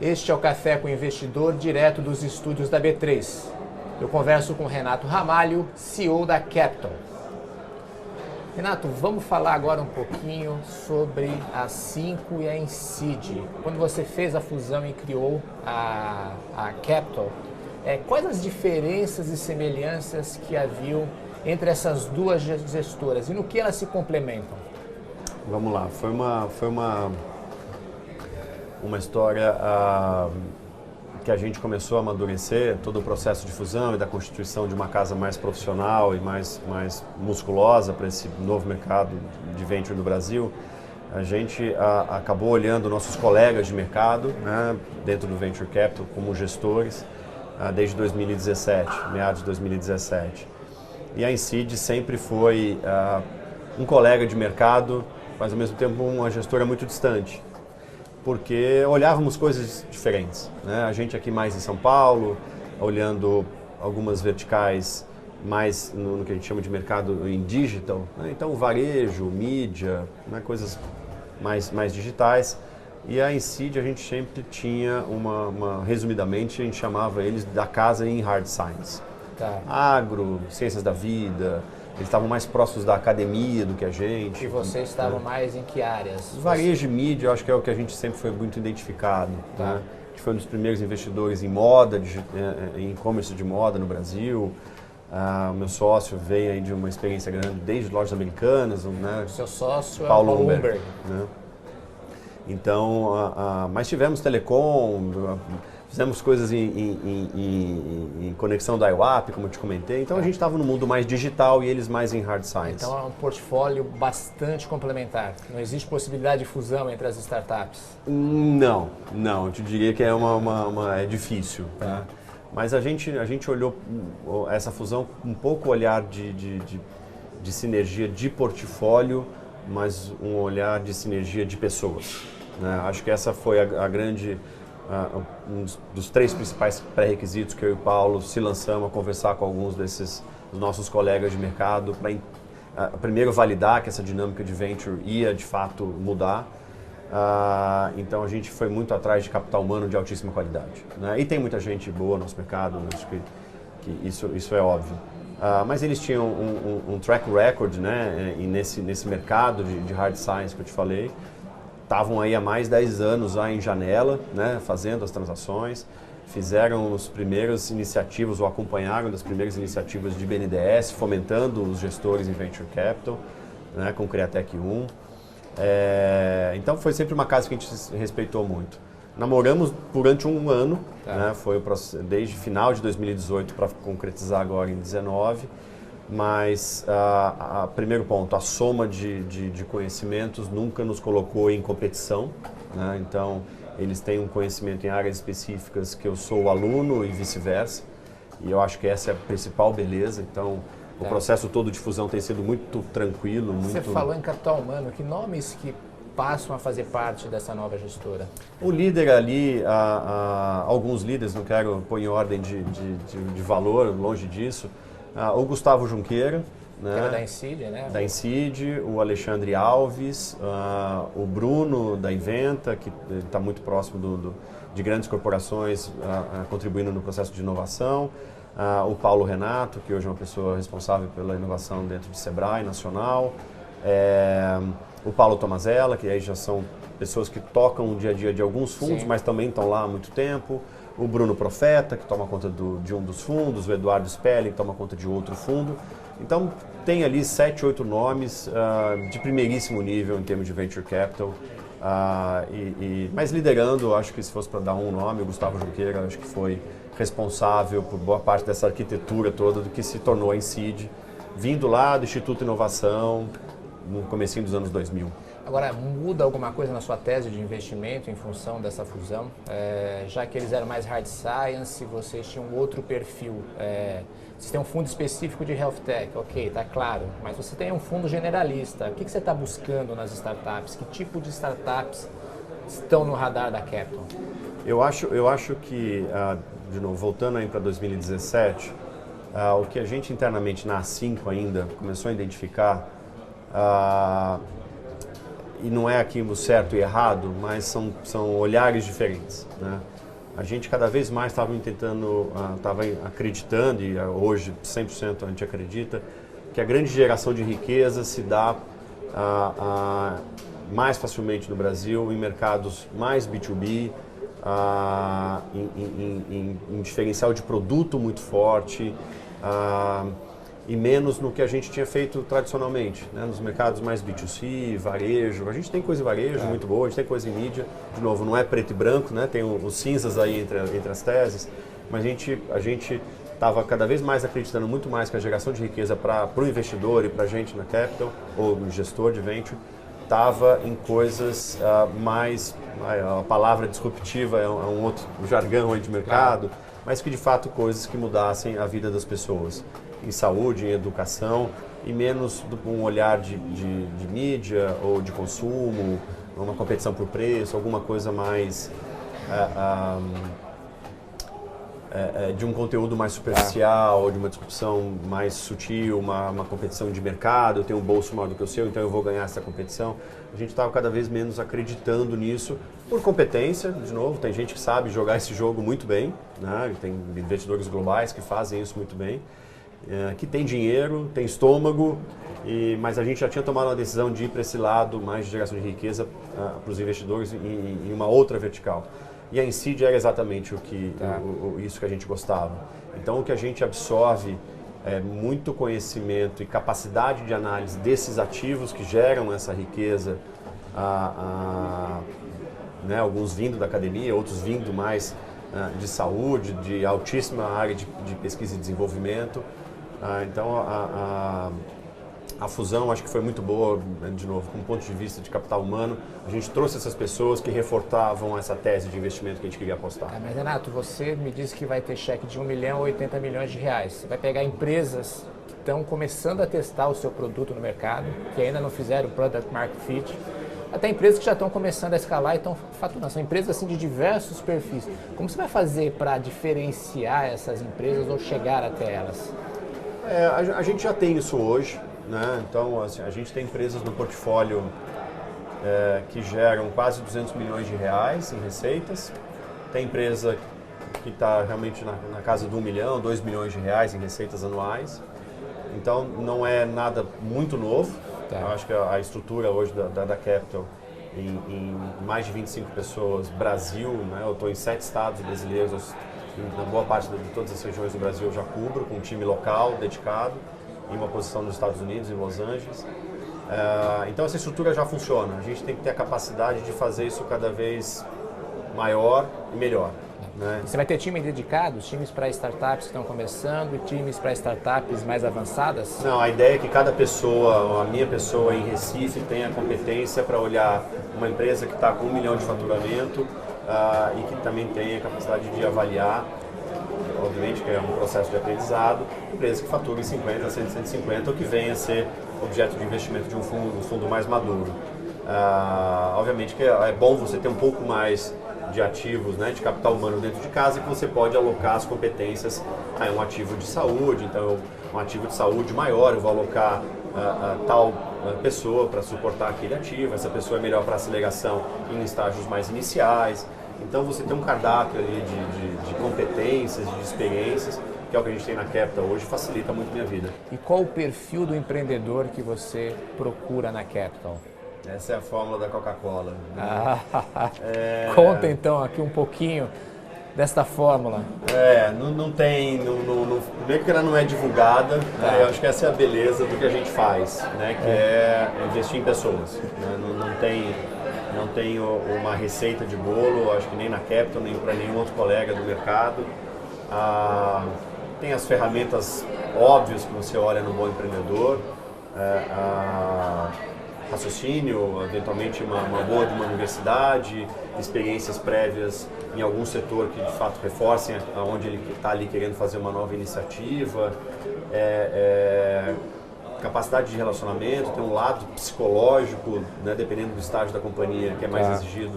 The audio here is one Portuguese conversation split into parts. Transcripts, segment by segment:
Este é o Café com o Investidor, direto dos estúdios da B3. Eu converso com Renato Ramalho, CEO da Capital. Renato, vamos falar agora um pouquinho sobre a Cinco e a Incide. Quando você fez a fusão e criou a Capital, quais as diferenças e semelhanças que haviam entre essas duas gestoras e no que elas se complementam? Vamos lá, foi uma história que a gente começou a amadurecer, todo o processo de fusão e da constituição de uma casa mais profissional e mais musculosa para esse novo mercado de venture no Brasil. A gente acabou olhando nossos colegas de mercado, né, dentro do Venture Capital como gestores desde 2017, meados de 2017. E a Incide sempre foi um colega de mercado, mas ao mesmo tempo uma gestora muito distante, porque olhávamos coisas diferentes, né? A gente aqui mais em São Paulo, olhando algumas verticais mais no que a gente chama de mercado em digital, né? Então varejo, mídia, né? Coisas mais digitais. E a Incide a gente sempre tinha resumidamente, a gente chamava eles da casa em hard science. Tá. Agro, ciências da vida. Eles estavam mais próximos da academia do que a gente. E vocês estavam mais em que áreas? Varejo e mídia, eu acho que é o que a gente sempre foi muito identificado. Tá. Né? A gente foi um dos primeiros investidores em moda, em e-commerce de moda no Brasil. O meu sócio veio aí de uma experiência grande desde lojas americanas. Né? O seu sócio é Paulo o Paulo Humberg. Humberg. Né? Então, mas tivemos telecom, fizemos coisas em conexão da IWAP, como eu te comentei. Então a gente estava no mundo mais digital e eles mais em hard science. Então é um portfólio bastante complementar. Não existe possibilidade de fusão entre as startups? Não. Eu te diria que é difícil. Tá? Mas a gente olhou essa fusão com um pouco olhar de sinergia de portfólio, mas um olhar de sinergia de pessoas. Né? Acho que essa foi a grande... um dos três principais pré-requisitos que eu e o Paulo se lançamos a conversar com alguns dos nossos colegas de mercado para primeiro validar que essa dinâmica de venture ia de fato mudar. Então a gente foi muito atrás de capital humano de altíssima qualidade. Né? E tem muita gente boa no nosso mercado, né? Acho que isso é óbvio. Mas eles tinham um track record, né? E nesse mercado de hard science que eu te falei. Estavam aí há mais de 10 anos lá em janela, né, fazendo as transações, fizeram as primeiras iniciativas ou acompanharam das primeiras iniciativas de BNDES, fomentando os gestores em Venture Capital, né, com o Createc 1. Então foi sempre uma casa que a gente respeitou muito. Namoramos durante um ano, né, foi desde final de 2018 para concretizar agora em 2019. Mas, primeiro ponto, a soma de conhecimentos nunca nos colocou em competição. Né? Então, eles têm um conhecimento em áreas específicas que eu sou o aluno e vice-versa. E eu acho que essa é a principal beleza. Então, o processo todo de fusão tem sido muito tranquilo. Você falou em capital humano, que nomes que passam a fazer parte dessa nova gestora? O líder ali, alguns líderes, não quero pôr em ordem de valor, longe disso. O Gustavo Junqueira, né? Que era da Incide, né? Da Incide, o Alexandre Alves, o Bruno da Inventa, que está muito próximo de grandes corporações contribuindo no processo de inovação, o Paulo Renato, que hoje é uma pessoa responsável pela inovação dentro do Sebrae Nacional, o Paulo Tomazella, que aí já são pessoas que tocam o dia a dia de alguns fundos, mas também estão lá há muito tempo. O Bruno Profeta, que toma conta de um dos fundos, o Eduardo Spelling, que toma conta de outro fundo. Então, tem ali 7, 8 nomes de primeiríssimo nível em termos de Venture Capital. Mas liderando, acho que se fosse para dar um nome, o Gustavo Junqueira, acho que foi responsável por boa parte dessa arquitetura toda do que se tornou a Incide, vindo lá do Instituto Inovação, no comecinho dos anos 2000. Agora, muda alguma coisa na sua tese de investimento em função dessa fusão? Já que eles eram mais hard science, vocês tinham outro perfil. Vocês têm um fundo específico de health tech, ok, está claro. Mas você tem um fundo generalista. O que você está buscando nas startups? Que tipo de startups estão no radar da Capital? Eu acho que, de novo, voltando aí para 2017, o que a gente internamente na A5 ainda começou a identificar e não é aqui o certo e errado, mas são olhares diferentes, né? A gente cada vez mais estava acreditando, e hoje 100% a gente acredita, que a grande geração de riqueza se dá mais facilmente no Brasil, em mercados mais B2B, em diferencial de produto muito forte, e menos no que a gente tinha feito tradicionalmente, né? Nos mercados mais B2C, varejo. A gente tem coisa em varejo muito boa, a gente tem coisa em mídia. De novo, não é preto e branco, né? Tem os cinzas aí entre as teses, mas a gente estava cada vez mais acreditando muito mais que a geração de riqueza para o investidor e para a gente na Capital, ou no gestor de venture, estava em coisas mais... A palavra disruptiva é um outro jargão aí de mercado, mas que de fato coisas que mudassem a vida das pessoas. Em saúde, em educação, e menos um olhar de mídia ou de consumo, uma competição por preço, alguma coisa mais de um conteúdo mais superficial, de uma discussão mais sutil, uma competição de mercado. Eu tenho um bolso maior do que o seu, então eu vou ganhar essa competição. A gente estava cada vez menos acreditando nisso, por competência, de novo, tem gente que sabe jogar esse jogo muito bem, né? Tem investidores globais que fazem isso muito bem. Que tem dinheiro, tem estômago, mas a gente já tinha tomado uma decisão de ir para esse lado mais de geração de riqueza para os investidores em uma outra vertical. E a Incide era exatamente isso que a gente gostava. Então o que a gente absorve é muito conhecimento e capacidade de análise desses ativos que geram essa riqueza, né, alguns vindo da academia, outros vindo mais de saúde, de altíssima área de pesquisa e desenvolvimento. Então a fusão acho que foi muito boa, de novo, com o ponto de vista de capital humano. A gente trouxe essas pessoas que reforçavam essa tese de investimento que a gente queria apostar. Mas Renato, você me disse que vai ter cheque de 1 milhão a 80 milhões de reais. Você vai pegar empresas que estão começando a testar o seu produto no mercado, que ainda não fizeram o Product Market Fit, até empresas que já estão começando a escalar e estão faturando. São empresas assim, de diversos perfis. Como você vai fazer para diferenciar essas empresas ou chegar até elas? A gente já tem isso hoje, né? Então assim, a gente tem empresas no portfólio que geram quase 200 milhões de reais em receitas. Tem empresa que está realmente na casa de 1 milhão, 2 milhões de reais em receitas anuais. Então não é nada muito novo. Eu acho que a estrutura hoje da Capital, em mais de 25 pessoas, Brasil, né? Eu estou em 7 estados brasileiros, na boa parte de todas as regiões do Brasil eu já cubro, com um time local dedicado, em uma posição nos Estados Unidos, em Los Angeles. Então essa estrutura já funciona. A gente tem que ter a capacidade de fazer isso cada vez maior e melhor, né? Você vai ter time dedicado, times para startups que estão começando e times para startups mais avançadas? Não, a ideia é que cada pessoa, a minha pessoa em Recife, tenha competência para olhar uma empresa que está com 1 milhão de faturamento e que também tenha a capacidade de avaliar, obviamente que é um processo de aprendizado, empresas que faturam 50, 100, 150 ou que venha a ser objeto de investimento de um fundo mais maduro. Obviamente que é bom você ter um pouco mais de ativos, né, de capital humano dentro de casa, que você pode alocar as competências a um ativo de saúde. Então, um ativo de saúde maior, eu vou alocar tal pessoa para suportar aquele ativo, essa pessoa é melhor para aceleração em estágios mais iniciais. Então, você tem um cardápio ali de competências, de experiências, que é o que a gente tem na Capital hoje, facilita muito a minha vida. E qual o perfil do empreendedor que você procura na Capital? Essa é a fórmula da Coca-Cola. Conta então aqui um pouquinho desta fórmula. Não tem, primeiro que ela não é divulgada, né? Eu acho que essa é a beleza do que a gente faz, né? Que é investir em pessoas, né? Não tem uma receita de bolo, acho que nem na Capital, nem para nenhum outro colega do mercado. Tem as ferramentas óbvias que você olha no bom empreendedor, raciocínio, eventualmente uma boa de uma universidade, experiências prévias em algum setor que de fato reforcem aonde ele está ali querendo fazer uma nova iniciativa, capacidade de relacionamento, tem um lado psicológico, né, dependendo do estágio da companhia, que é mais exigido,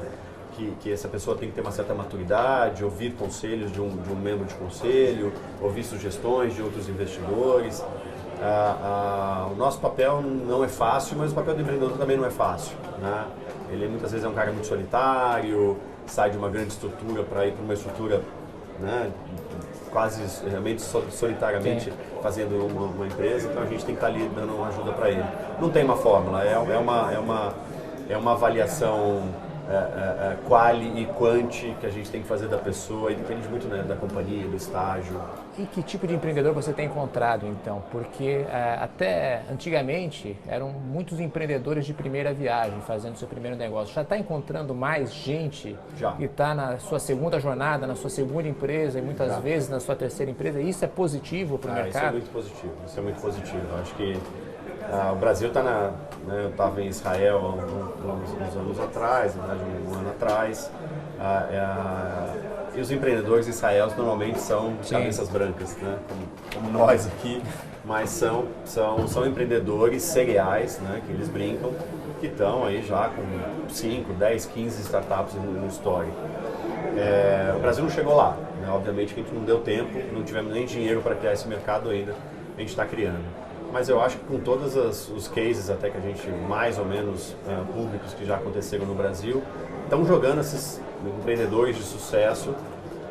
que essa pessoa tem que ter uma certa maturidade, ouvir conselhos de um membro de conselho, ouvir sugestões de outros investidores. O nosso papel não é fácil, mas o papel do empreendedor também não é fácil, né? Ele muitas vezes é um cara muito solitário, sai de uma grande estrutura para ir para uma estrutura, né, quase realmente solitariamente fazendo uma empresa, então a gente tem que estar ali dando uma ajuda para ele. Não tem uma fórmula, é uma avaliação quali e quanti que a gente tem que fazer da pessoa, e depende muito, né, da companhia, do estágio. E que tipo de empreendedor você tem encontrado, então? Porque até antigamente eram muitos empreendedores de primeira viagem fazendo seu primeiro negócio. Já está encontrando mais gente que está na sua segunda jornada, na sua segunda empresa e muitas vezes na sua terceira empresa? Isso é positivo para o mercado? Isso é muito positivo, isso é muito positivo. Eu acho que o Brasil está né, eu estava em Israel uns anos atrás, um ano atrás, e os empreendedores de Israel normalmente são cabeças brancas, né, como nós aqui, mas são empreendedores seriais, né, que eles brincam, que estão aí já com 5, 10, 15 startups no histórico. O Brasil não chegou lá, né, obviamente que a gente não deu tempo, não tivemos nem dinheiro para criar esse mercado ainda, a gente está criando. Mas eu acho que com todos os cases até que a gente, mais ou menos públicos que já aconteceram no Brasil, estão jogando esses empreendedores de sucesso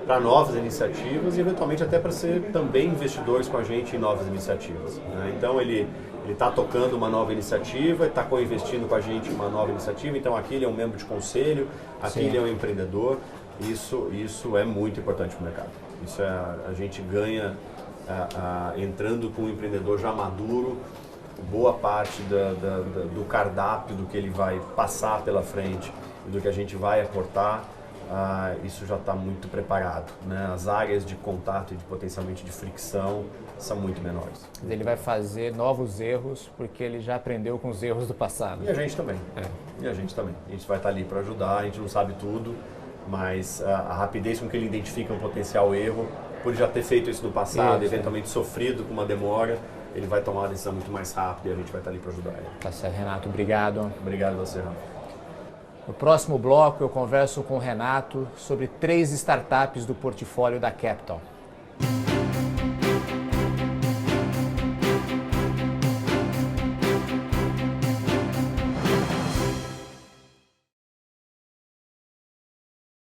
para novas iniciativas e eventualmente até para ser também investidores com a gente em novas iniciativas, né? Então ele está tocando uma nova iniciativa, está co-investindo com a gente em uma nova iniciativa, então aqui ele é um membro de conselho, aqui ele é um empreendedor. Isso é muito importante para o mercado. Isso a gente ganha entrando com um empreendedor já maduro, boa parte do cardápio do que ele vai passar pela frente e do que a gente vai aportar, isso já está muito preparado, né? As áreas de contato e potencialmente de fricção são muito menores. Ele vai fazer novos erros porque ele já aprendeu com os erros do passado. E a gente também. E a gente também. A gente vai estar ali para ajudar, a gente não sabe tudo, mas a rapidez com que ele identifica um potencial erro, por já ter feito isso no passado, eventualmente sofrido com uma demora, ele vai tomar uma decisão muito mais rápida e a gente vai estar ali para ajudar ele. Tá certo, Renato. Obrigado. Obrigado a você, Rafa. No próximo bloco eu converso com o Renato sobre 3 startups do portfólio da Capital.